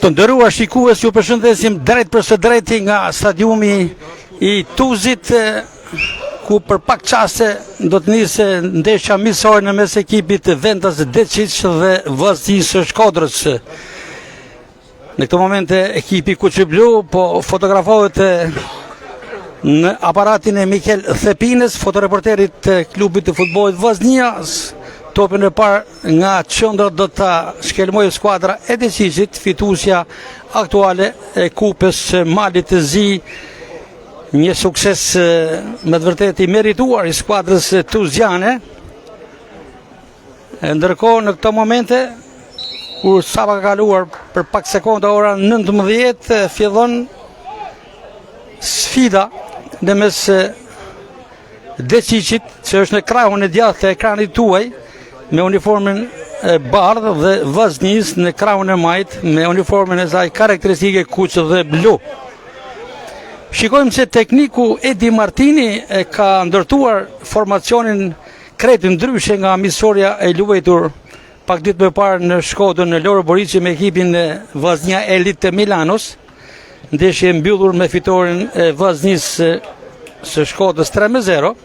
Të nderuar shikues, ju përshëndesim drejt për së drejti nga stadiumi i Tuzit, ku për pak qaste do të nisë ndeshja miqësore në mes ekipit Vendas Decic dhe Vllaznisë së Shkodrës. Në këtë moment ekipi Kuqiblu po fotografohet në aparatin e Mikel Thepines, fotoreporterit të klubit të futbollit Vllaznia. Topin e parë nga qendra do ta shkelmojë skuadra e Decicit, fituesja aktuale e kupës Malit të Zi. Një sukses me të vërtetë i merituar i skuadrës tuziane. Ndërkohë në këto momente, kur sa ka kaluar për pak sekonda ora 19, fillon sfida në mes Decicit, që është në krahun e djathtë të ekranit tuaj, me uniformin e bardhë, dhe Vllaznisë në krahun e majt me uniformin e saj karakteristike kuq dhe blu. Shikojmë se tekniku Edi Martini ka ndërtuar formacionin krejt ndryshe nga miqësoria e luajtur pak ditë më parë në Shkodër në Loro Boriçi me ekipin e Vllaznia Elite të Milanos, ndeshje mbyllur me fitoren e Vllaznisë së Shkodrës 3-0.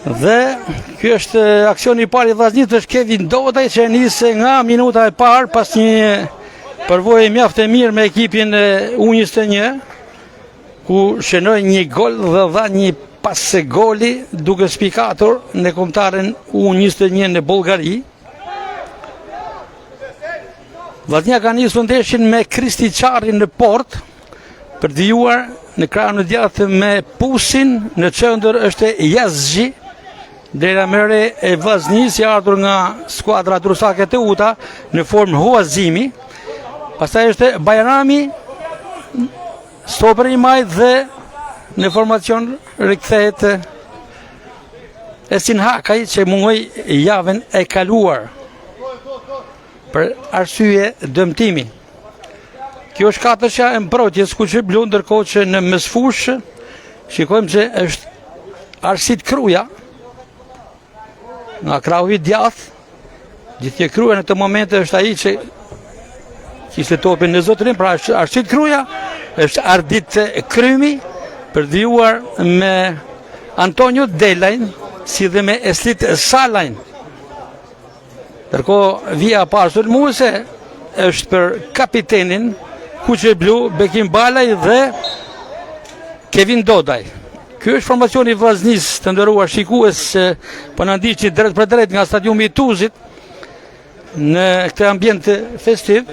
Dhe ky është aksioni i parë i Vllaznisë, është Kevin Dodaj, që nisi nga minuta e parë pas një përvojë mjaft e mirë me ekipin e U21, ku shënoi një gol dhe dha një pas goli duke spikatur në kombëtaren U21 në Bullgari. Vllaznia ka nisur ndeshjen me Kristi Çarri në port, për të vijuar në krahun e djathtë me Pusin, në qendër është Yazxhi. Drejta mëre e Vllaznisë i ardhur nga skuadra Durrësake Teuta në formë huazimi. Pastaj është Bajrami, stoperi i majt, dhe në formacion rikthehet Esin Hakaj, që mundi javën e kaluar për arsye dëmtimi. Kjo është katëshja e mbrojtjes Kuqiblu, ndërkohë që në mesfush shikojmë se është Arsit Kruja nga krahu i djathtë. Gjithë Kruja në këtë moment është ai që kishte topin në zotërim, pra Arsit Kruja, është Ardit Krymi, për vijuar me Antonio Delajn, si dhe me Eslit Salajn. Ndërkohë vija parë sulmuese është për kapitenin Kuqiblu, Bekim Balaj dhe Kevin Dodaj. Ky është formacioni i Vllaznisë, të nderuar shikues, po na ndiqni drejt për drejt nga stadiumi i Tuzit në këtë ambient festiv.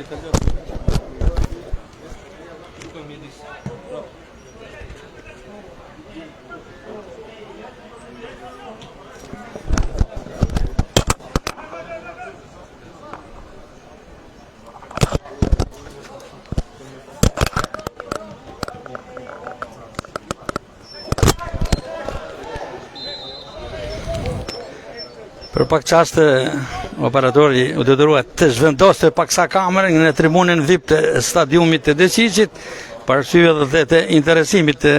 Për pak qaste, operatori u detyrua të zhvendoste paksa kamerën në tribunën VIP të stadiumit të Decicit, për arsye dhe të interesimit të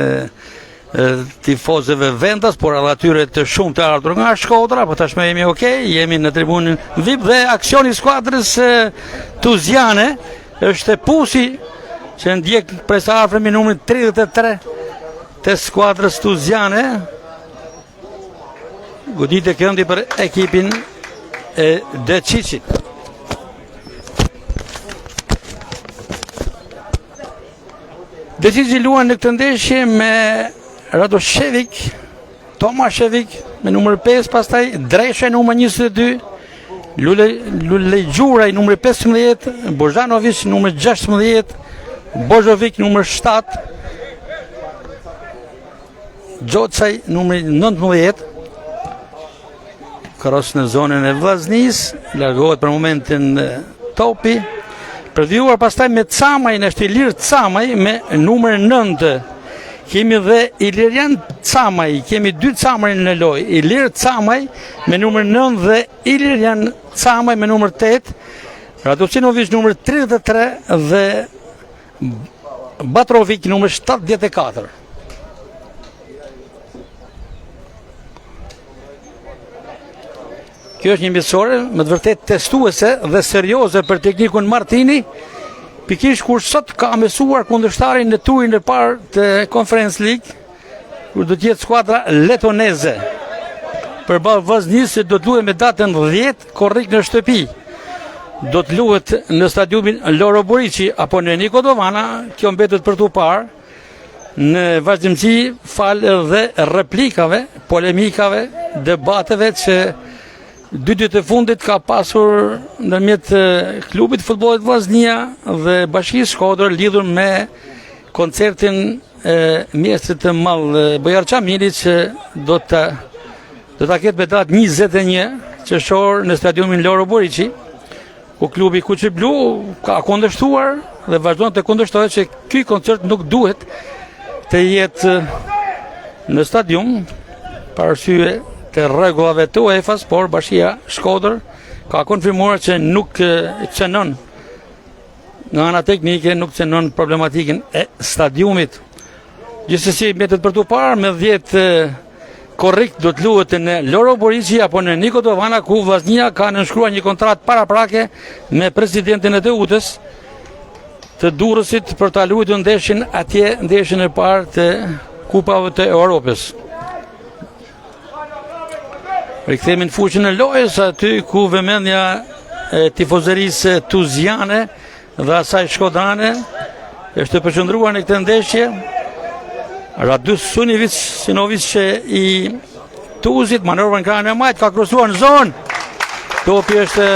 tifozëve Vendas, por edhe atyre të shumë të ardhur nga Shkodra. Po tashmë jemi okay, jemi në tribunën VIP dhe aksioni i skuadrës tuziane është Pusi, që ndjek prej sa afërmi numrin 33 të skuadrës tuziane. Godit e këndi për ekipin e Decicit. Decici luan në këtë ndeshje me Radošević, Tomašević me numër 5, pastaj Dreshe numër 22, Lulej Gjuraj numër 15, Božanović numër 16, Božović numër 7, Gjocaj numër 19. Kros në zonën e Vllaznisë, largohet për momentin topi, për vijuar pastaj me Camaj, është Ilir Camaj me numër 9. Kemi dhe Ilirian Camaj, kemi 2 Camaj në lojë, Ilir Camaj me numër 9 dhe Ilirian Camaj me numër 8, Radosinović numër 33 dhe Batrović numër 74. Kjo është një mitësore, me të vërtet testuese dhe serioze për teknikun Martini, pikërisht kur sot ka mësuar kundërshtarin në turin e parë të Conference League, kur do të jetë skuadra letoneze. Përballë Vllaznisë do të luhet me datën 10 korrik në shtëpi. Do të luhet në stadiumin Loro Buriçi apo në Niko Dovana, kjo mbetet për tu parë, në vazhdimsi fal dhe replikave, polemikave, debateve që dy ditë e fundit ka pasur ndërmjet klubit futbollit Vllaznia dhe Bashkisë Shkodër lidhur me koncertin e mjestrit të madh Bojar Çamili që do ta ketë me datë 21 qershor në stadiumin Loro Buriçi, ku klubi Kuqi Blu ka kundërshtuar dhe vazhdon të kundërshtojë që ky koncert nuk duhet të jetë në stadium për arsye të rregullave të UEFA-s, por Bashkia Shkodër ka konfirmuar që nuk cënon nga ana teknike, nuk cënon problematikën e stadiumit. Gjithsesi mbetet për tu parë me 10 korrik do të luhet në Loro Buriçi apo në Niko Dovana, ku Vllaznia ka nënshkruar një kontratë paraprake me presidentin e TUT-s të Durrësit për ta luajtur ndeshjen atje, ndeshjen e parë të kupave të Europës. Rikthehemi në fushën e lojës, aty ku vëmendja e tifozërisë tuziane dhe asaj shkodane është të përqendruar në këtë ndeshje. Radus Sinovic që i Tuzit manovra në krahun e majt ka kryesuar në zonë. Topi është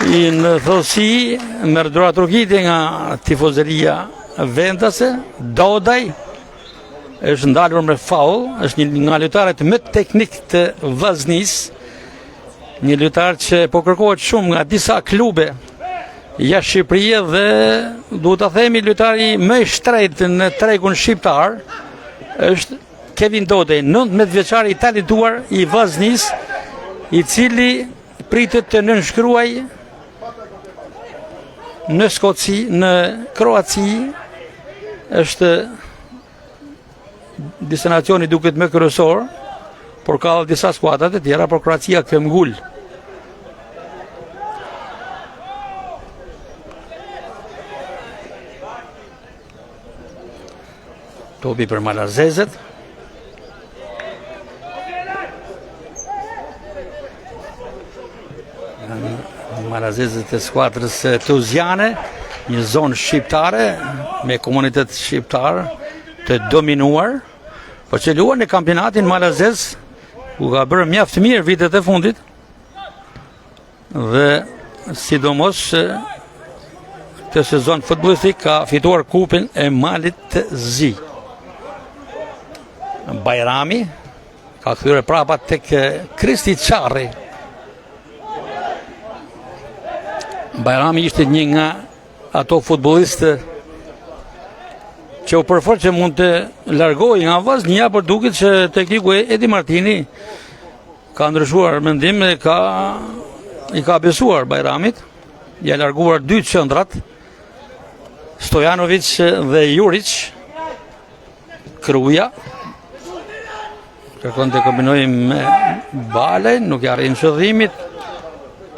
i në thellësi, merr dhurat rrugite nga tifozëria vendase. Dodaj është ndalur me faul, është një nga lojtarët më teknik të Vllaznisë, një lojtar që po kërkohet shumë nga disa klube jashtë Shqipërisë dhe duhet ta themi lojtari më i shtrenjtë në tregun shqiptar është Kevin Dodaj, 19 vjeçar i talentuar i Vllaznisë, i cili pritet të nënshkruajë në Skoci, në Kroaci, është destinacioni duket më kryesor, por ka disa skuadra të tjera, por Kroacia ka ngul. Topi për Malazezet. Malazezet e skuadrës tuziane, një zonë shqiptare me komunitet shqiptar të dominuar, po që luan në kampionatin Malazez, ku ka bërë mjaft mirë vitet e fundit, dhe sidomos këtë sezon futbollistik ka fituar kupin e Malit të Zi. Bajrami ka kthyer prapa tek Kristi Çarri. Bajrami ishte një nga ato futbollistë që u përfort që mund të largohej nga Vllaznia, por duket që tekniku Edi Martini ka ndryshuar mendim dhe i ka besuar Bajramit, ja larguar 2 qendrat, Stojanovic dhe Juric. Kruja kërkon të kombinojë me Bale, nuk i arrin shëdhimit.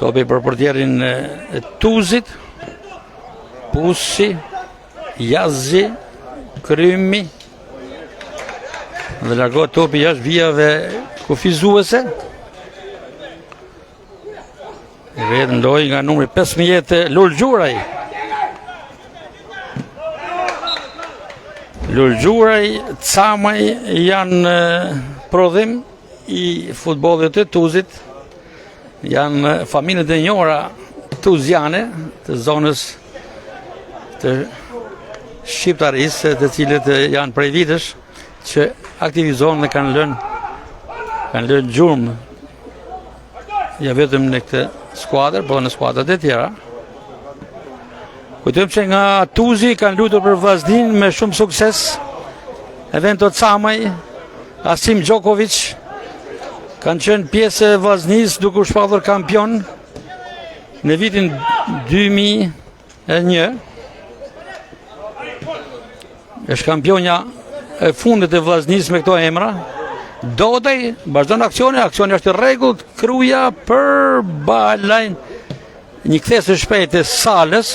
Topi për portierin e Tuzit, Pusi, Jazi, Krymi, dhe largohet topi jashtë vijave kufizuese. Vetë ndoj nga numri 15 Lul Gjuraj. Lul Gjuraj, Camaj janë prodhim i futbollit të Tuzit, janë familjet e njohura tuziane të zonës të shqiptarisë, të cilët janë prej vitesh që aktivizohen dhe kanë lënë gjurmë ja vetëm në këtë skuadër, po në skuadrat e tjera. Kujtojmë që nga Tuzi kanë luajtur për Vllaznin me shumë sukses. Evento Camaj, Asim Gjokovic kanë qenë pjesë e Vllaznisë duke u shpallur kampion në vitin 2001. Është kampionja e fundit e Vllaznisë me këto emra. Dodaj, vazhdon aksioni është i rregullt, Kruja për balajn, një kthesë shpejt e Salës.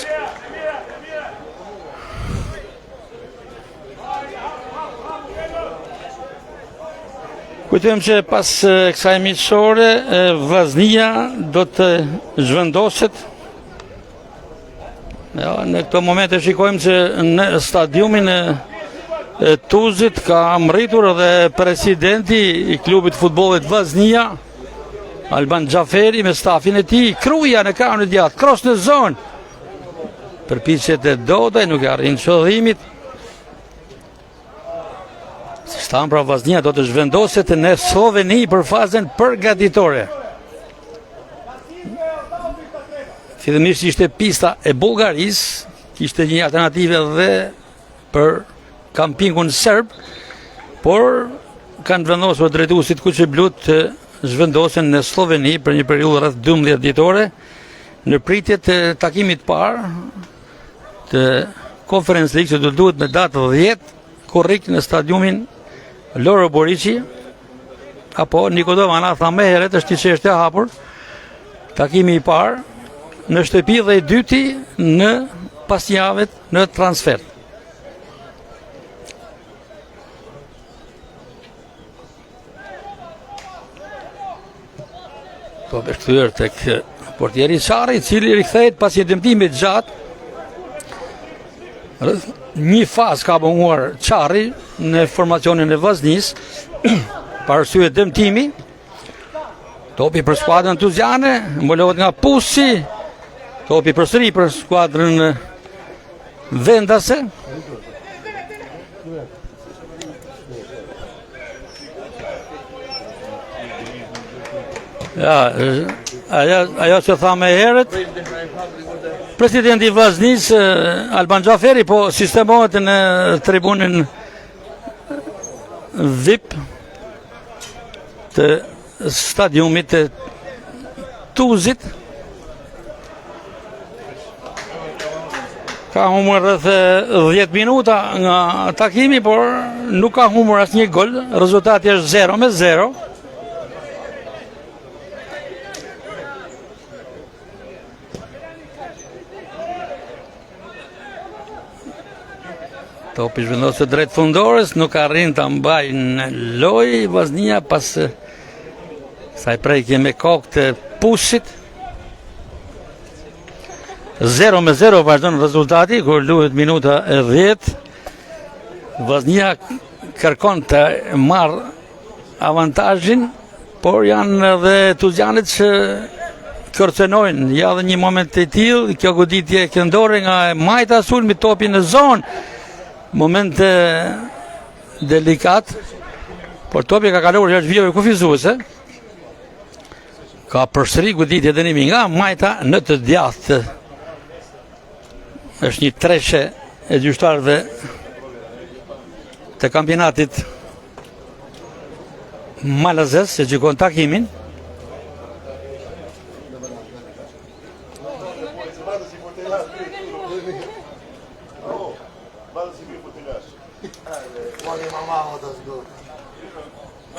Kujtojmë që pas kësaj miqësore, Vllaznia do të zhvendoset. Ja, në këto momente shikojmë që në stadiumin e Tuzit ka mritur edhe presidenti i klubit futbollit Vllaznia, Alban Xhaferi me stafin e tij. Kruja në krahun e djathtë, cross në zonë. Përpiqet e Dodaj, nuk e arrin qëllimit. Stan pra Vllaznia do të zhvendoset në Sloveni për fazën përgatitore. Fillimisht ishte pista e Bullgarisë, kishte një alternativë edhe për kampingun serb, por kanë vendosur drejtuesit kuqeblut të zhvendosen në Sloveni për një periudhë rreth 12 ditore, në pritje të takimit parë të Conference League që do duhet me datë 10 korrik në stadiumin Loro Borici, apo Nikodova na tha më herët është një çështje e hapur. Takimi i parë në shtëpi dhe i dyti në pasjavët në transfer. Po përkthyer tek portieri Çarri, i cili rikthehet pas një dëmtimi të gjatë. Një fazë ka bënguar Çarri në formacionin e Vllaznisë për arsye dëmtimi. Topi për skuadrën tuziane, mbolohet nga Pusi. Topi përsëri për skuadrën vendase. Ja, ajo që tha me herët, presidenti i Vllaznisë Alban Xhaferi po sistemohet në tribunin VIP të stadiumit të Tuzit. Ka humur rreth 10 minuta nga takimi, por nuk ka humur asnjë gol. Rezultati është 0-0. Topi zhvendoset drejt fundores, nuk arrin ta mbajë në lojë Vllaznia pas saj prekje me kokë të Pusit. 0-0 vazhdon rezultati kur luhet minuta e 10. Vllaznia kërkon të marrë avantazhin, por janë edhe tuzianët që kërcenojnë. Ja dhe një moment të tillë, kjo goditje këndore nga Majta sulmi topi në zonë. Moment delikat, por topi ka kaluar jashtë vijave kufizuese. Ka përsëri goditje dënimi nga Majta në të djathtë. Është një treshe e gjyqtarëve të kampionatit malazes që gjykon takimin.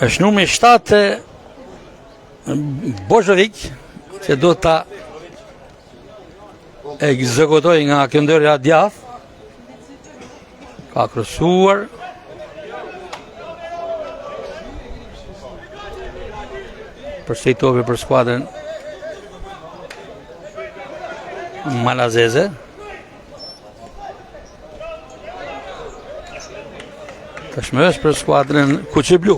Është numri 7 Bozhovic që do ta ekzekutoj nga këndërja djathtë. Ka kryesuar. Përsëri topi për skuadrën malazeze. Tashmë është për skuadrën kuqeblu.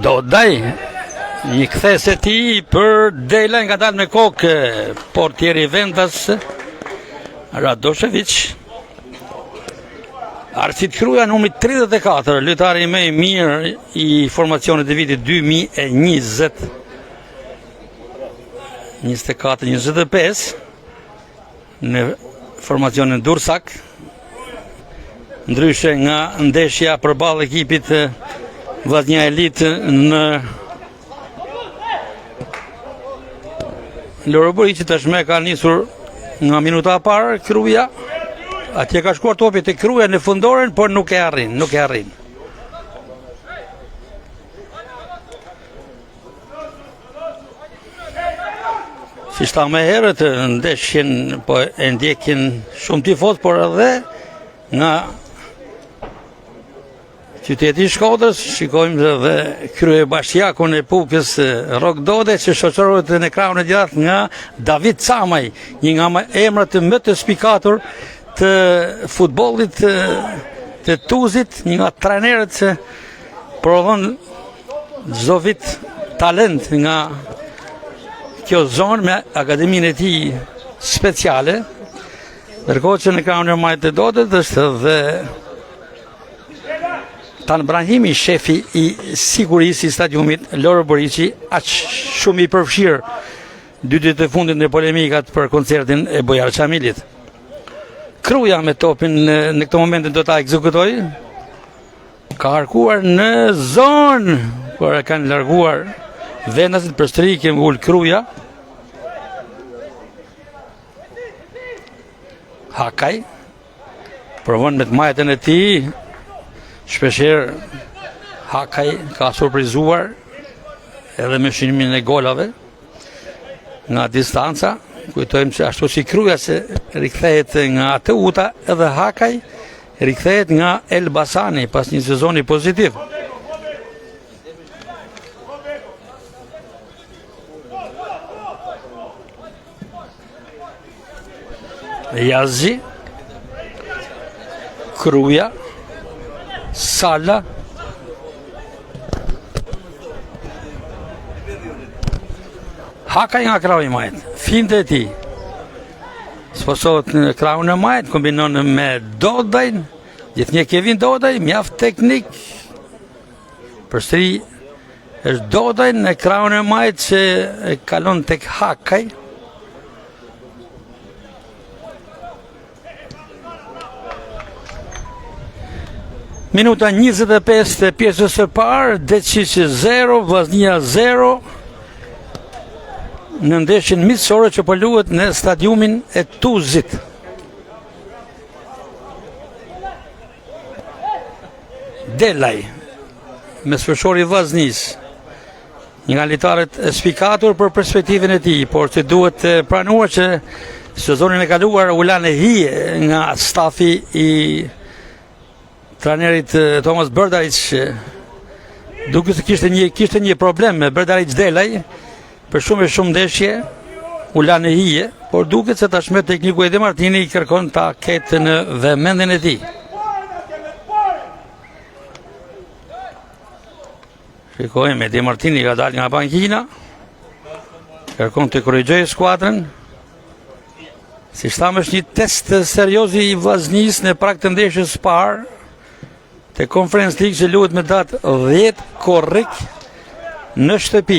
Dodaj, një kthes e tij për Dela nga dalë me kokë portieri vendas Radošević. Arsit Kruja numri 34, lojtari më i mirë i formacionit të vitit 2020. 24-25 në formacionin Dursak. Ndryshe nga ndeshja përballë ekipit Vllaznia Elit në Loro Boriçi tashmë ka nisur nga minuta e parë Kruja. Atje ka shkuar topi te Kruja në fundoren, por nuk e arrin. Si shta me herët ndeshjen, po e ndjekin shumë tifoz, por edhe nga qyteti i Shkodrës, shikojmë dhe krye bashkiakun e Pupës Rok Dode, që shoqërohet në ekranin e gjatë nga David Camaj, një nga emrat më të spikatur të futbollit të Tuzit, një nga trajnerët që prodhon çdo vit talent nga kjo zonë me akademinë e tij speciale, ndërkohë që në ekranin e majtë të Dodët është dhe Tan Brahimi, shefi i sigurisë i stadiumit Loro Boriçi, aq shumë i përfshirë 2 ditë të fundit në polemikat për koncertin e Bojar Çamilit. Kruja me topin në këtë moment do ta ekzekutoj. Ka harkuar në zonë, por e kanë larguar vendasit për strikë ul Kruja. Hakaj provon me të majtën e tij. Shpesher Hakaj ka surprizuar edhe me shinimin e golave nga distanca. Kujtojmë që ashtu si Kruja se rikthehet nga Teuta, edhe Hakaj rikthehet nga Elbasani pas një sezoni pozitiv. Jazi, Kruja, Sala, Hakaj nga krahu i majt, finte e ti. Sposohet në krahun e majt, kombinon me Dodajn, gjithnjë Kevin Dodaj, mjaft teknik. Përstri është Dodajn në krahun e majt që e kalon tek Hakaj. Minuta 25 të pjesës së parë, Decici 0, Vllaznia 0, në ndeshjen miqësore që po luhet në stadiumin e Tuzit. Delaj, mesfëshori i Vllaznisë, një nga lojtarët e spikatur për perspektivën e tij, por që duhet të pranuar që sezonin e kaluar u lanë hije nga stafi i trajnerit Thomas Berdaric, duke se kishte një problem me Berdaric Delaj, për shumë ndeshje u lanë hije, por duket se tashmë tekniku Edi Martini i kërkon ta ketë në vëmendjen e tij. Shikojmë, Edi Martini ka dalë nga bankina, kërkon të korrigjojë skuadrën. Si thamë, është një test serioz i Vllaznisë në prag të ndeshjes së parë te Conference League që luhet me datë 10 korrik në shtëpi.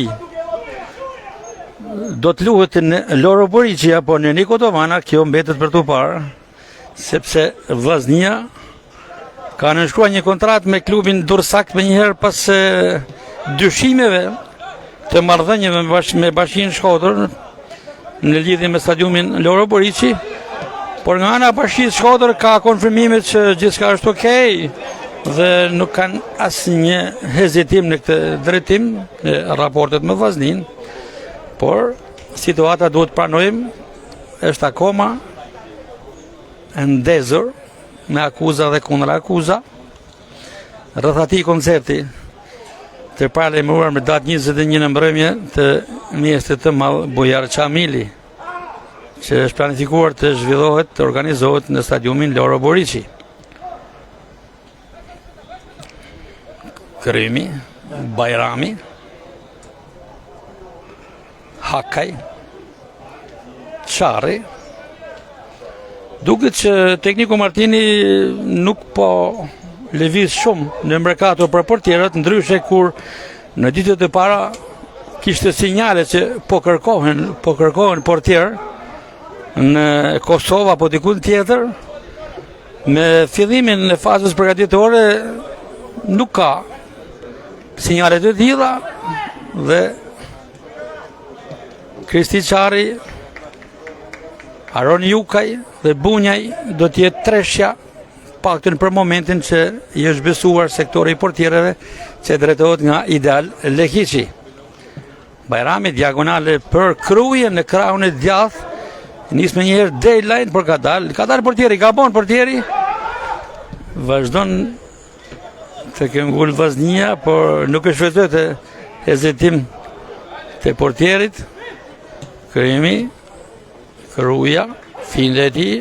Do të luhet në Loro Boriçi apo në Niko Tovana, kjo mbetet për tu parë, sepse Vllaznia ka nënshkruar një kontratë me klubin Durrësak më njëherë pas dyshimeve të marrëdhënieve me Bashkinë Shkodër në lidhje me stadiumin Loro Boriçi, por nga ana e Bashkisë Shkodër ka konfirmime që gjithçka është okej dhe nuk kanë asnjë hezitim në këtë drejtim në raportet me Vllaznin, por situata duhet pranojmë është akoma e ndezur me akuza dhe kundër akuza. Rreth atij koncerti të paralajmëruar me datë 21 në mbrëmje të mjestit të madh Bojar Çamili, që është planifikuar të zhvillohet, të organizohet në stadiumin Loro Boriçi. Krymi, Bajrami, Hakaj, Çarri. Duket që tekniku Martini nuk po lëviz shumë në merkato për portierët, ndryshe kur në ditët e para kishte sinjale që po kërkohen portier në Kosovë apo diku tjetër. Me fillimin e fazës përgatitore nuk ka sinjalet e tilla dhe Kristi Çari, Aron Jukaj dhe Bunjaj do t'jetë treshja paktën për momentin që i është besuar sektori i portierëve që drejtohet nga Ideal Lekiçi. Bajrami diagonale për Kruje në krahun e djathtë, nis me njëherë deadline por ka dalë portieri, ka bon portieri. Vazhdon të këmbgul Vaznia, por nuk është shfrytzuar të hezitim të portierit. Kryemi, Kruja, finë e tij.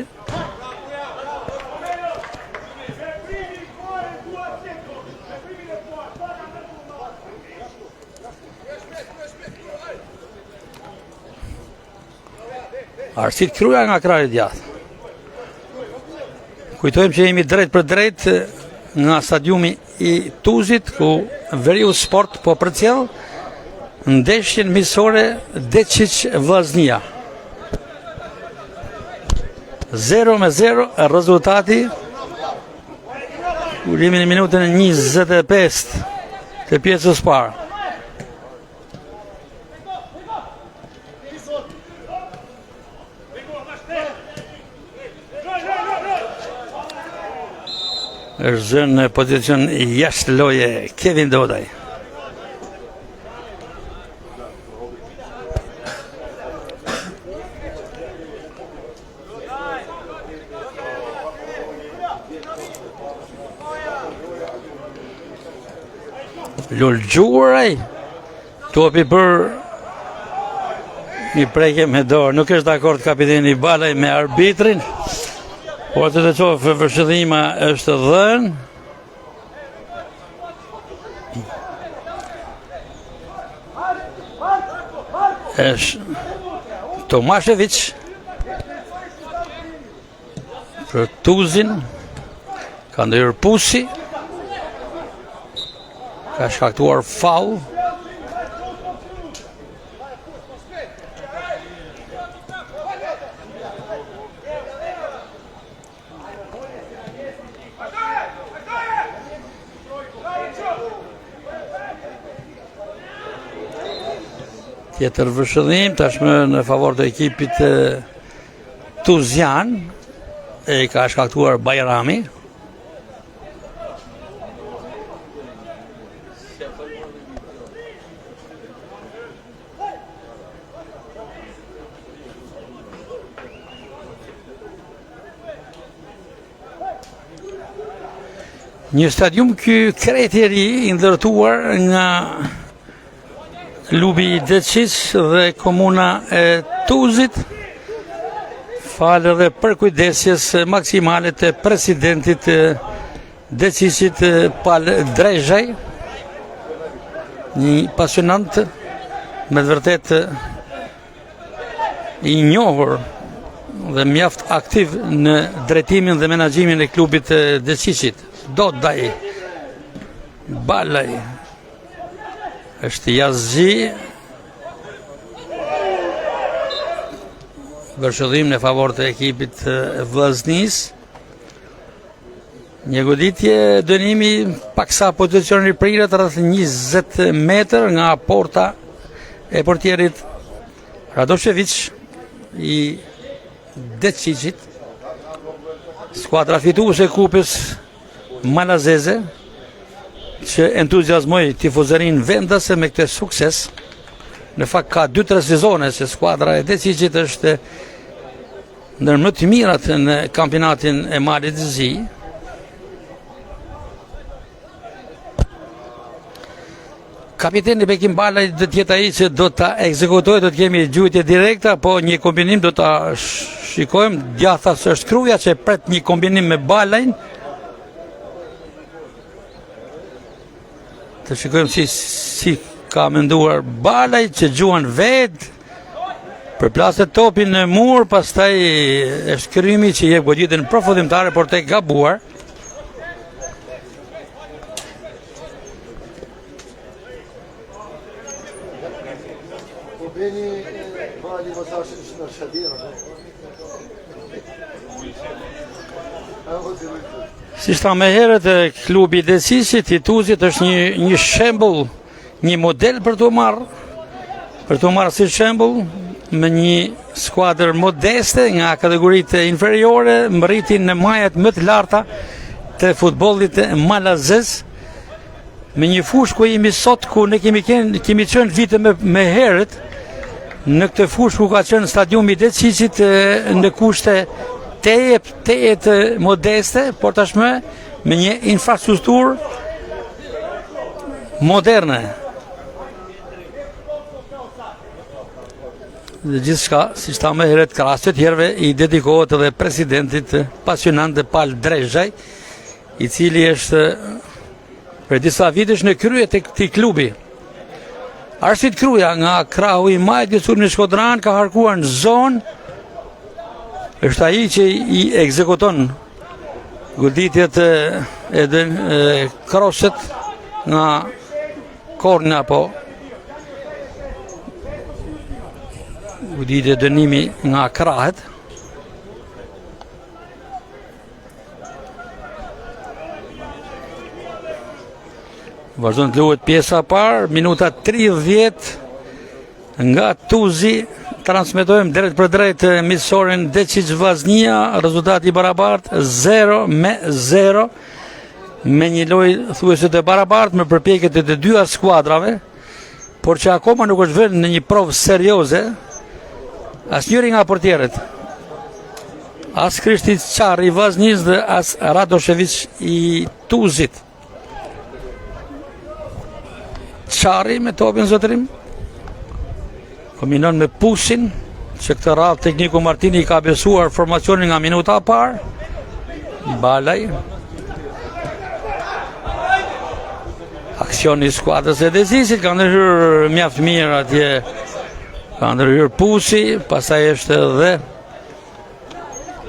Arsit Kruja nga krahi i djathtë. Kujtojmë që jemi drejt për drejt nga stadiumi i Tuzit, ku Veriu Sport po përcjell ndeshjen miqësore Decic Vllaznia. 0-0 rezultati. Kur jemi në minutën e 25 të pjesës parë. Është zënë në pozicion jashtë loje Kevin Dodaj. Lulgjuaraj, topi për një preke me dorë. Nuk është dakord kapiteni Balaj me arbitrin, por të të qofë vëshëdhima është dhënë. Është Tomashević për Tuzin, ka ndërë Pusi, ka shkaktuar faul. Tjetër vëshëdhim, tashmë në favor të ekipit Tuzian, e ka shkaktuar Bajrami. Një stadium ky krejt i ri, i ndërtuar nga klubi i Decic dhe komuna e Tuzit, falë dhe për kujdesjes maksimale të presidentit Decicit Pal Drejzhaj, një pasionant me të vërtet i njohur dhe mjaft aktiv në drejtimin dhe menaxhimin e klubit Decicit. Dodaj, Balaj, është Yazzi, vërshëdhim në favor të ekipit Vllaznis. Një goditje dënimi paksa pozicioni prirët rreth 20 metër nga porta e portierit Radošević i Decicit. Skuadra fituese e kupës malazeze, që entuziazmoj tifozërin vendase me këtë sukses. Në fakt ka 2-3 sezone që skuadra e Decicit është ndër më të mirat në kampionatin e Malit të Zi. Kapiteni Bekim Balaj do të jetë ai që do ta ekzekutojë, do të kemi gjujtje direkta, po një kombinim do ta shikojmë. Djathtas është Kruja që pret një kombinim me Balajn. Të shikojmë si ka menduar Balaj, që gjuan vetë, përplaset topin në mur, pastaj është Krymi që jep goditjen përfundimtare, por tek gabuar. Si shta me herët, klubi i Decisit i Tuzit është një shembull, një model për të marrë si shembull, me një skuadër modeste nga kategoritë inferiore, mbërritin në majat më të larta të futbollit malazez, me një fushë ku jemi sot, ku ne kemi qenë vite me herët, në këtë fushë ku ka qenë stadiumi i Decisit në kushte të modeste, por tashmë me një infrastrukturë moderne. Dhe gjithçka, si shta me herët, krahas të tjerëve i dedikohet edhe presidentit pasionant Pal Drezhaj, i cili është për disa vitesh në krye të këtij klubi. Arsit Kruja nga krahu i majt i sulmit Shkodran ka harkuar në zonë, është ai që i ekzekuton goditjet edhe kroset nga korna, apo goditje dënimi nga krahet. Vazhdon të luhet pjesa parë, minuta 30 nga Tuzi. Transmetojmë drejt për drejt miqësorin Decic Vllaznia, rezultati i barabartë 0-0, me një lojë thuajse të barabartë me përpjekjet e të dyja skuadrave, por që akoma nuk është vënë në një provë serioze asnjëri nga portierët. As Krishtit Çarri i Vllaznisë dhe as Radoshević i Tuzit. Çarri me topin zotërim. Kombinon me Pusin, që këtë radhë tekniku Martini ka besuar formacionin nga minuta parë. Balaj. Aksioni i skuadrës e Decisit, ka ndërhyrë mjaft mirë atje. Ka ndërhyrë Pusi, pastaj është edhe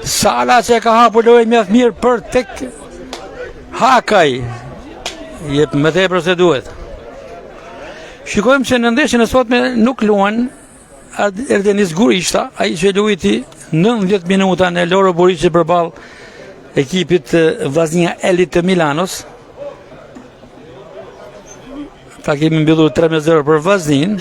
Sala që ka hapur lojën mjaft mirë për tek Hakaj. Jep më tepër se duhet. Shikojmë se në ndeshjen e sotme nuk luan Erdenis Gurishta, ai që luajti 90 minuta në Loro Buriçi përballë ekipit Vllaznia Elit të Milanos. Ta kemi mbyllur 3-0 për Vllaznin.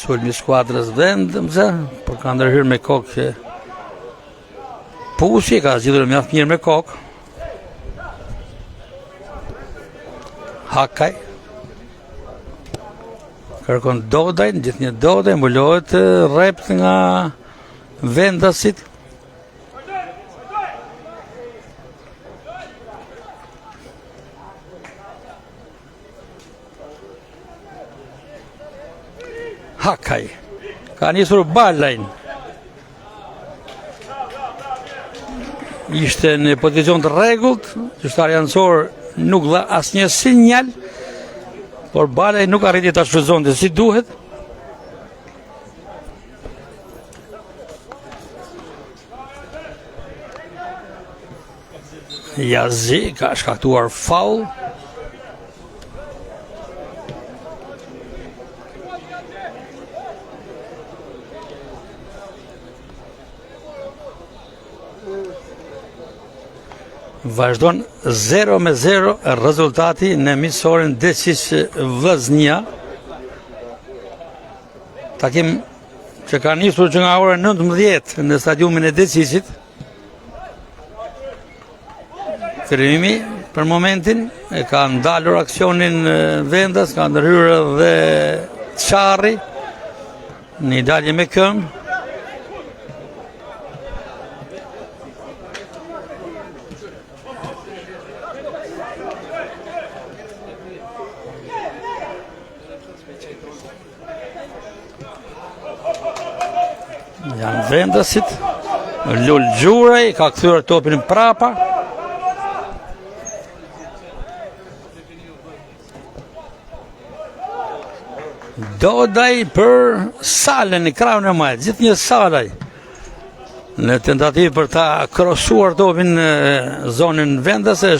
Sulmi skuadrës vendëmse, por ka ndërhyrë me kokë Pusi, ka zgjidhur mjaft mirë me kokë. Hakaj kërkon Dodaj, gjithnjë Dodaj, mbulohet rrept nga vendasit. Hakaj ka nisur Balajn, ishte në pozicion të rregullt, gjyqtari anësor nuk dha asnjë sinjal, por Balaj nuk arriti ta shfrytëzonte si duhet. Jazi ka shkaktuar faull. Vazhdon 0-0 rezultati në miqësorin Decic Vllaznia. Takim që ka nisur që nga ora 19 në stadiumin e Decicit. Kërimi për momentin e ka ndalur aksionin vendas, ka ndërhyrë dhe Çarri në dalje me këmbë. Janë vendasit, Lul Gjuraj ka kthyer topin prapa. Dodaj për Salën në krahun e majt, gjithnjë Salaj në tentativë për ta krosuar topin në zonën vendase,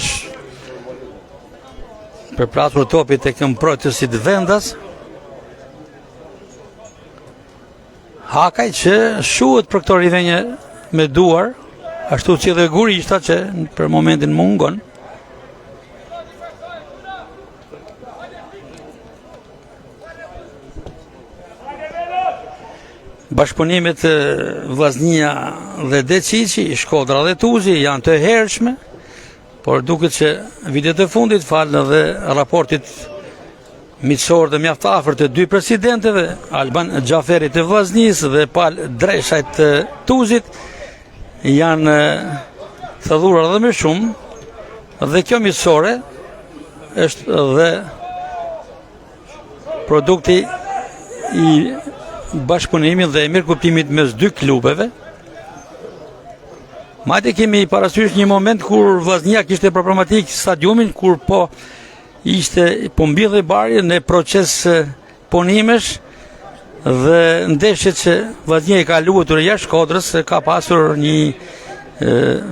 përplasur topi tek mbrojtësit Vendas. Hakaj që shuhet për këto rivjenje me duar, ashtu si dhe Gurishta që për momentin mungon. Bashkëpunimet Vllaznia dhe Deciqi, Shkodra dhe Tuzi janë të hershme, por duket që vitet e fundit falë dhe raportit miqësor dhe mjaft afër të dy presidenteve, Alban Xhaferi të Vllaznisë dhe Pal Dreshaj të Tuzit, janë thellur edhe më shumë, dhe kjo miqësore është dhe produkti i bashkëpunimit dhe mirëkuptimit mes dy klubeve. Madje kemi parasysh një moment kur Vllaznia kishte problematik stadiumin, kur po mbylli bari në proces punimesh dhe ndeshjet që Vllaznia i ka luajtur jashtë Shkodrës ka pasur një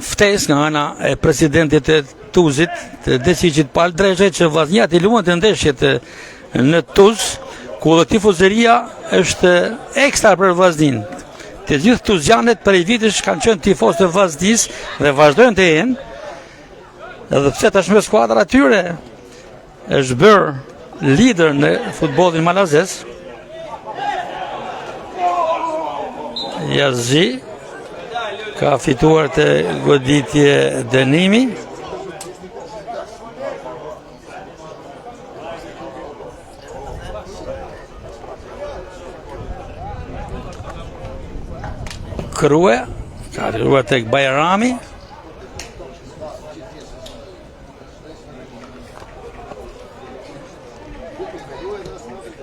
ftesë nga ana e presidentit të Tuzit, të Deciqit Pal Dreshaj, që Vllaznia të luante ndeshjet në Tuz, ku dhe tifozeria është ekstra për Vllaznin. Të gjithë tuzjanet për i vitesh kanë qenë tifoz të Vllaznis dhe vazhdojnë të jenë, edhe pse tashmë skuadra atyre është bërë lider në futbollin malazes. Yazzi ka fituar të goditje dënimi. Krue, ka rruar tek Bajrami.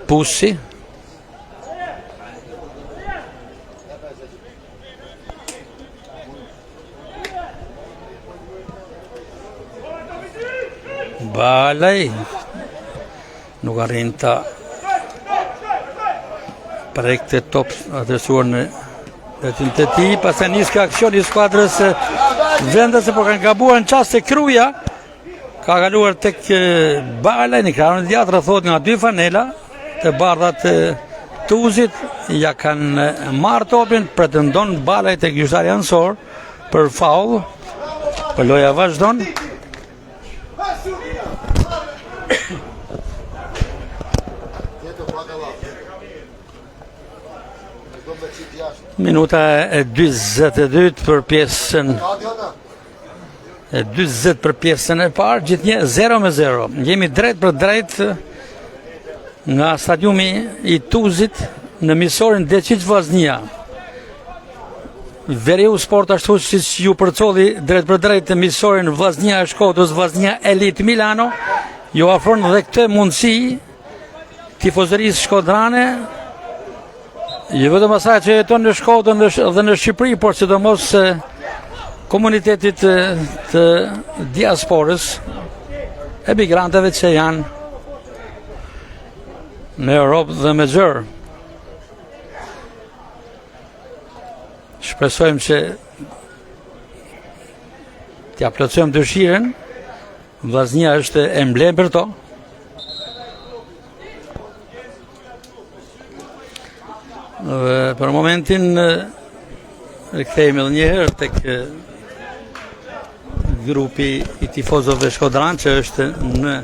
Pusi. Balaj. Nuk arrin ta prekte top adresuar në detin të ti, pastaj nis ka aksion i skuadrës Vendase, por kanë gabuar në çast se Kruja ka kaluar tek Balaj në ekranin e djathtë, rrethohet nga dy fanela të bardhat të Tuzit, ja kanë marrë topin, pretendon Balaj tek gjyqtari ansor për faull, por loja vazhdon. Minuta e 42 për pjesën e 40 për pjesën e parë, gjithnjë 0-0. Jemi drejt për drejt nga stadiumi i Tuzit në miqësorin Deciq Vllaznia. Veriu Sport, ashtu siç ju përcolli drejt për drejt miqësorin Vllaznia e Shkodrës, Vllaznia Elite Milano, ju ofron edhe këtë mundësi tifozerisë shkodrane, jo vetëm asaj që jeton në Shkodër dhe në Shqipëri, por sidomos komunitetit të diasporës, emigrantëve që janë në Europë dhe me gjërë. Shpresojmë që t'ja plotësojmë dëshiren. Vllaznia është emblem për to. Dhe për momentin rikthehemi edhe një herë tek grupi i tifozëve shkodran që është në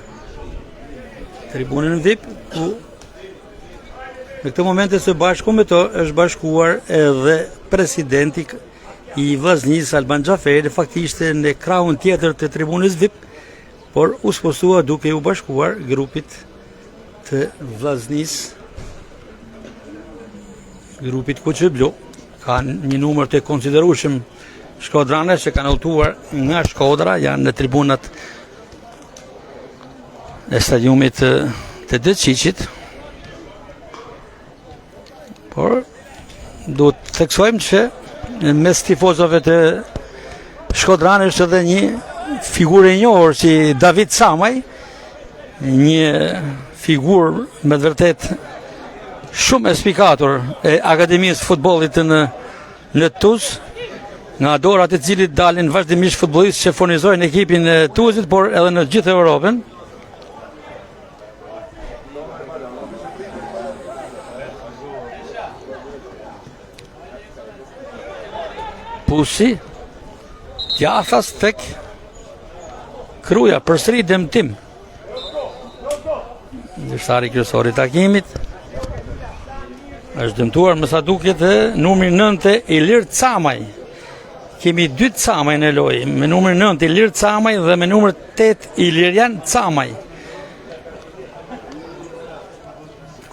tribunën VIP, ku në këtë momente së bashku me to është bashkuar edhe presidenti i Vllaznisë Alban Xhaferi, faktikisht në krahun tjetër të tribunës VIP, por u sposua duke u bashkuar grupit të Vllaznisë, grupit Kuqe-Blu. Ka një numër të konsiderueshëm shkodrane që kanë udhëtuar nga Shkodra, janë në tribunat e stadiumit të Deciqit. Por duhet të theksojmë që mes tifozëve të Shkodrane është edhe një figurë e njohur si David Samaj, një figurë me të vërtet shumë e spikatur e Akademisë futbollit në Tuz, nga dorat e cilit dalin vazhdimisht futbollistë që furnizojnë ekipin e Tuzit, por edhe në gjithë Europën. Pusi, Djathas tek Kruja, përsëri dëmtim. Ndërtari kryesor i takimit është dëmtuar më sa duket numri 9 Ilir Camaj. Kemi 2 Camaj në lojë, me numrin 9 Ilir Camaj dhe me numrin 8 Ilirian Camaj.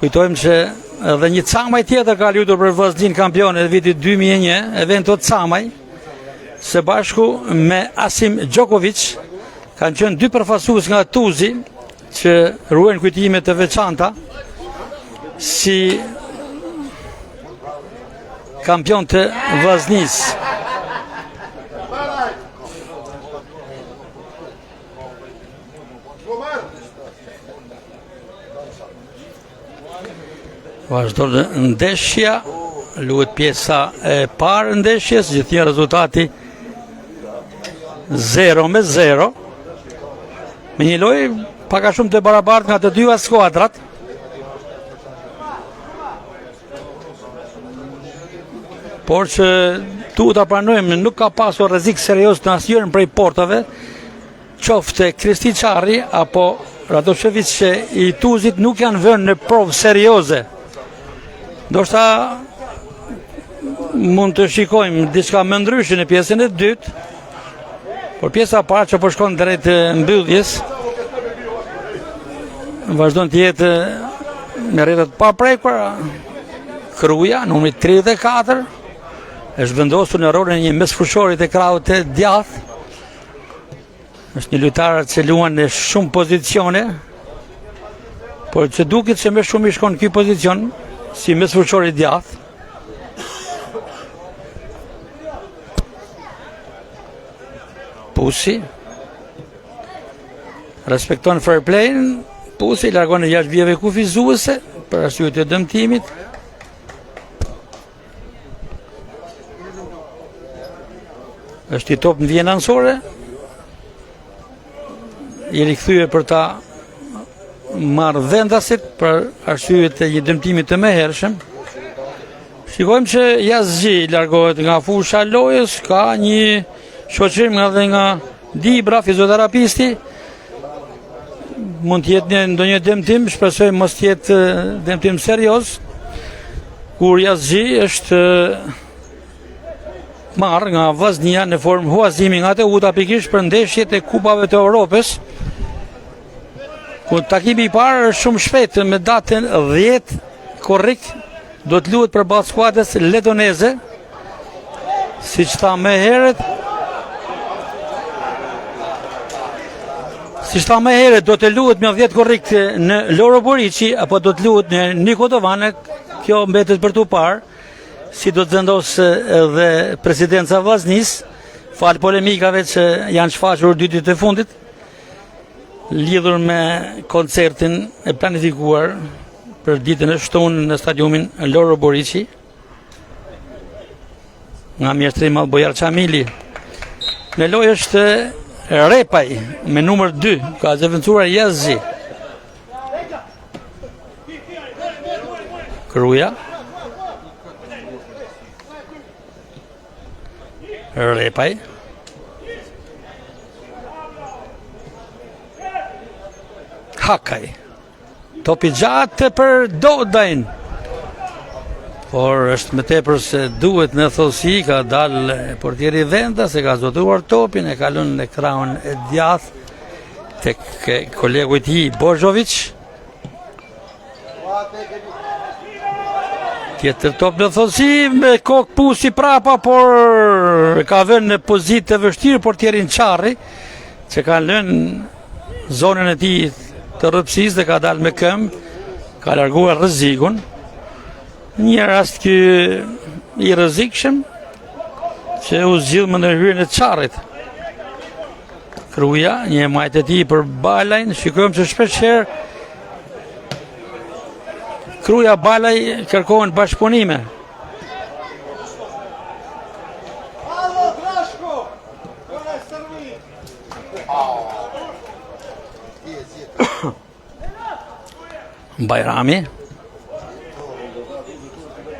Kujtojmë që edhe një Camaj tjetër ka luajtur për Vllaznin kampion e vitit 2001, Evento Camaj, së bashku me Asim Djokovic, kanë qenë 2 përfaqësues nga Tuzi që ruajnë kujtime të veçanta si kampion të Vllaznisë. Vazhdon ndeshja, luhet pjesa e parë ndeshjes, gjithnjë rezultati 0-0. Me një lojë pak a shumë të barabartë nga të dyja skuadrat. Por që duhet ta pranojmë, nuk ka pasur rrezik serioz në asnjërin prej portave, qoftë Kristi Çarri apo Radošević që i Tuzit nuk janë vënë në provë serioze. Ndoshta mund të shikojmë diçka më ndryshe në pjesën e dytë, por pjesa e parë që po shkon drejt mbylljes vazhdon të jetë me rrjetet pa prekura. Kruja, numri 34, është vendosur në rolin e një mesfushori të krahut të djathtë. Është një lojtar që luan në shumë pozicione, por që duket se më shumë i shkon në ky pozicion si mesfushor i djathtë. Pusi respekton fair play-n. Pusi largon e 6 vjeve kufizuese për arsye të dëmtimit. Është i top në vjen ansore. I rikthye për ta marrë vendasit për arsye të një dëmtimi të mëhershëm. Shikojmë që Yazgi largohet nga fusha lojës, ka një shoqërim edhe nga Dibra, fizioterapisti. Mund të jetë ndonjë dëmtim, shpresoj mos të jetë dëmtim serioz. Kur Yazgi është marrë nga Vllaznia në formë huazimi nga Teuta pikërisht për ndeshjet e kupave të Europës. Ku takimi i parë është shumë shpejt me datën 10 korrik do të luhet përballë skuadrës letoneze. Siç tha më herët, do të luhet me 10 korrik në Loro Boriçi apo do të luhet në Nikodovane. Kjo mbetet për tu parë, si do të vendosë edhe presidenca Vllaznisë, fal polemikave që janë shfaqur 2 ditë të fundit, lidhur me koncertin e planifikuar për ditën e shtunë në stadiumin Loro Boriçi nga mjeshtri Madh Bojar Çamili. Në lojë është Repaj me numër 2, ka zëvendësuar Yazgi. Kruja. Repaj. Hakaj. Topi gjatë për Dodajn. Por është më tepër se duhet në thellësi, ka dalë portieri Venda, se ka zotuar topin, e ka lënë në krahun e djathtë tek kolegu i tij Božović. Tjetër top në thellësi me kokë Pusi prapa, por ka vënë në pozitë të vështirë portierin Çarri, që ka lënë zonën e tij të rrëpsisë dhe ka dalë me këmbë, ka larguar rrezikun. Një rast ky i rrezikshëm që u zgjidh më në hyrjen e Çarrit. Kruja, një majtë e tij për Balajn, shikojmë se shpeshherë Kruja Balaj kërkohen bashkëpunime. Bajrami.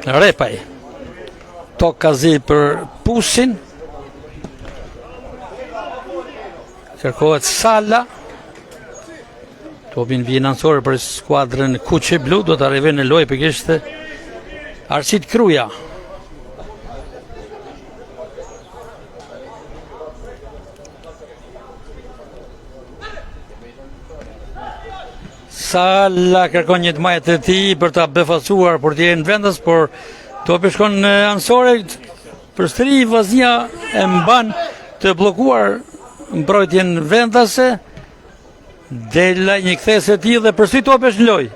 Repaj. Tokazi për Pusin. Kërkohet Salla. Topin vjen ansore për skuadrën Kuqe Blu, do të arrivojë në lojë pikërisht Arsit Kruja. Salla kërkon një të majtë të ti për të befasuar për të jenë vendas, por topi shkon në ansore, përsëri Vllaznia e mban të blokuar mbrojtjen vendase. Dela një kthesë e tillë dhe përsëri topi është në lojë.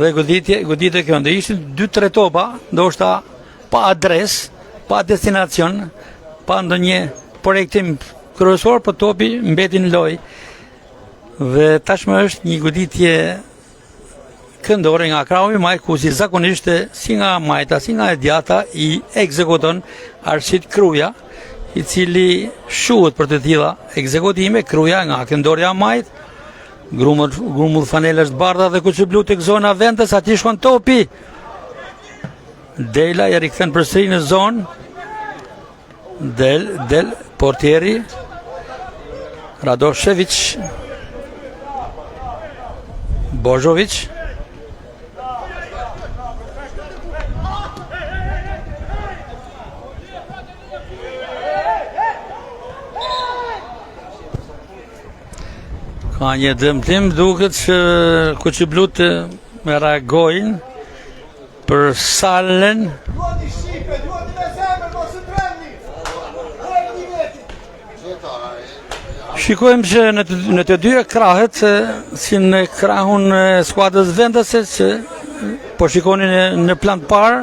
Dhe goditje kjo, ndë ishin 2-3 topa, ndoshta pa adres, pa destinacion, pa ndonjë projektim kryesor, për topi mbeti në lojë. Dhe tashmë është një goditje këndore nga Krahu i Majt, ku si zakonisht si nga Majta, si nga Edjata i ekzekuton Arsit Kruja, i cili shuhet për të tilla ekzekutime. Kruja nga këndorja Majt, grumull fanelash të bardha dhe Kuqe Blu tek zona vendes, aty shkon topi. Dela ja rikthen përsëri në zonë. Del portieri Radošević, Božović. Ka një dëmtim, duket që Kuqe Blu me reagojnë për Sallën. Shikojmë që në të dyja krahet, si në krahun e skuadrës vendase, që po shikonin në plan të parë,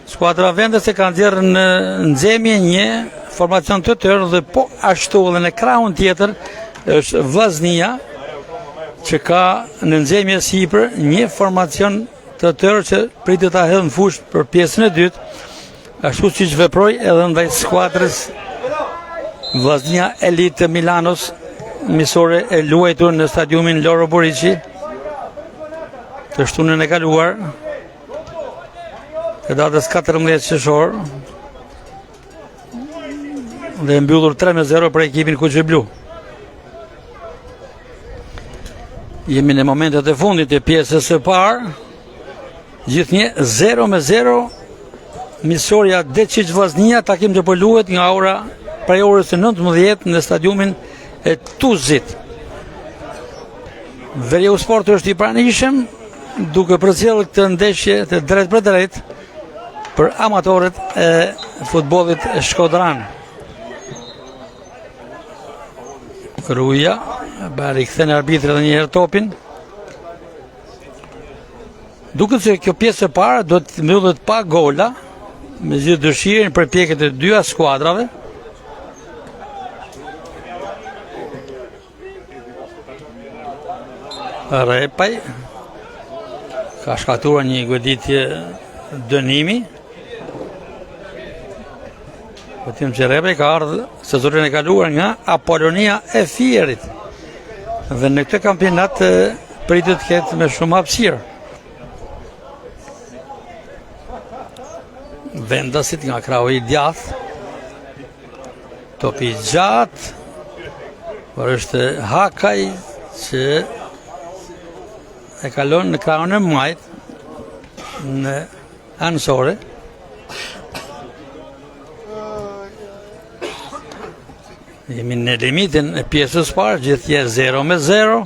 skuadra vendase ka nxjerrë në nxemje një formacion të tërë, dhe po ashtu edhe në krahun tjetër është Vllaznia, që ka në nxemje sipër një formacion të tërë që pritet ta hedhë në fushë për pjesën e dytë, ashtu siç veproi edhe ndaj skuadrës Vllaznia Elite Milanos, misore e luajtur në stadiumin Loro Buriçi të shtunën e kaluar, të datës 14 qershor, dhe mbyllur 3-0 për ekipin Kuqe Blu. Jemi në momentet e fundit të pjesës së parë, gjithnjë 0-0, misoria Deqiq Vllaznia, takim që po luhet nga ora prej orës së 19 në stadiumin e Tuzit. Veriu Sport është i pranishëm, duke përcjellë këtë ndeshje të drejt për drejt për amatorët e futbollit shkodran. Kruja bari kthen arbitri edhe një herë topin. Duket se kjo pjesë e parë do të mbyllet pa gola, me gjithë dëshirën për pjekjet e dyja skuadrave. Repaj ka shkaktuar një goditje dënimi. Vetëm që Repaj ka ardhur sezonin e kaluar nga Apolonia e Fierit, dhe në këtë kampionat pritet të ketë me shumë hapësirë. Vendasit nga krahu i djathtë, topi i gjatë, por është Hakaj që e kalon në krahun e Majt në anësore. Jemi në limitin e pjesës parë, gjithje 0-0.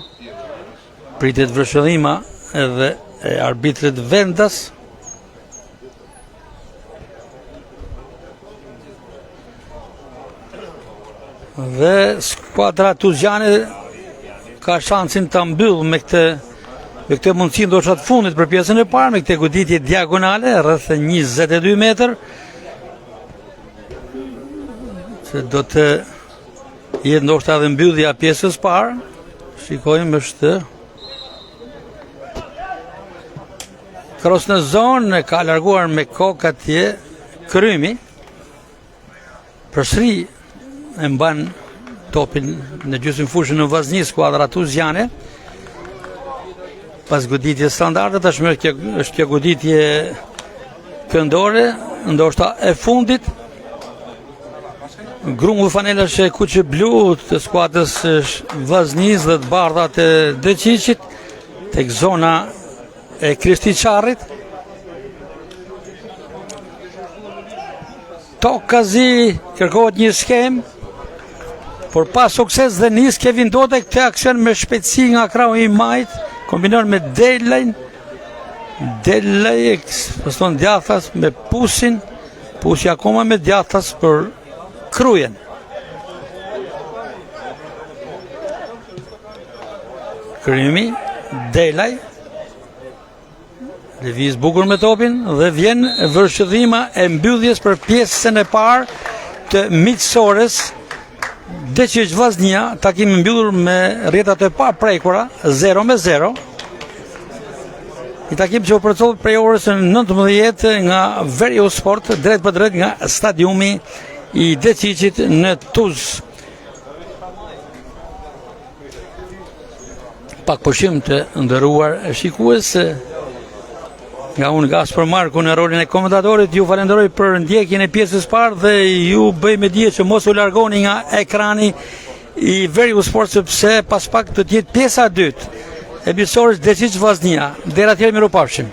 Pritet vëshëllima edhe e arbitrit vendas. Dhe skuadra tuzjane ka shansin të mbyllë me këtë mundësi ndoshta të fundit për pjesën e parë, me këtë goditje diagonale rreth 22 metër, që do të jetë ndoshta edhe mbyllja pjesës parë. Shikojmë, është kros në zonë, ka larguar me kokë atje Krymi, përsëri e mban topin në gjysmë fushën në Vllaznia skuadra tuzjane. Pas goditje standarde, tashmë është kjo goditje këndore, ndoshta e fundit, grumbull fanelash e kuqe blu të skuadrës Vllaznis dhe të bardha të Deqiqit, tek zona e Kristiçarrit. Tokazi kërkohet një skem, por pa sukses dhe nis Kevin Dodek këtë aksion me shpejtësi nga krahu i majt, kombinon me Delaj paston Djathas me Pusin, Pusi akoma me Djathas për Krujen. Krymi, Delaj, lëviz bukur me topin dhe vjen vërshëdhima e mbylljes për pjesën e parë të miqësores Deqiq Vllaznia, takim mbyllur me rrjetat e paprekura 0-0. I takim që u përcoll prej orës 19 nga Veriu Sport drejt për drejt nga stadiumi i Deqiqit në Tuzë. Pak pushim të nderuar shikues, nga unë Gaspar Marku në rolin e komendatorit, ju falenderoj për ndjekjen e pjesës parë dhe ju bëj me dije që mos u largoni nga ekrani i Veriu Sport, sepse pas pak do të jetë pjesa e dytë e miqësores Deqiq Vllaznia. Deri atëherë mirupafshim.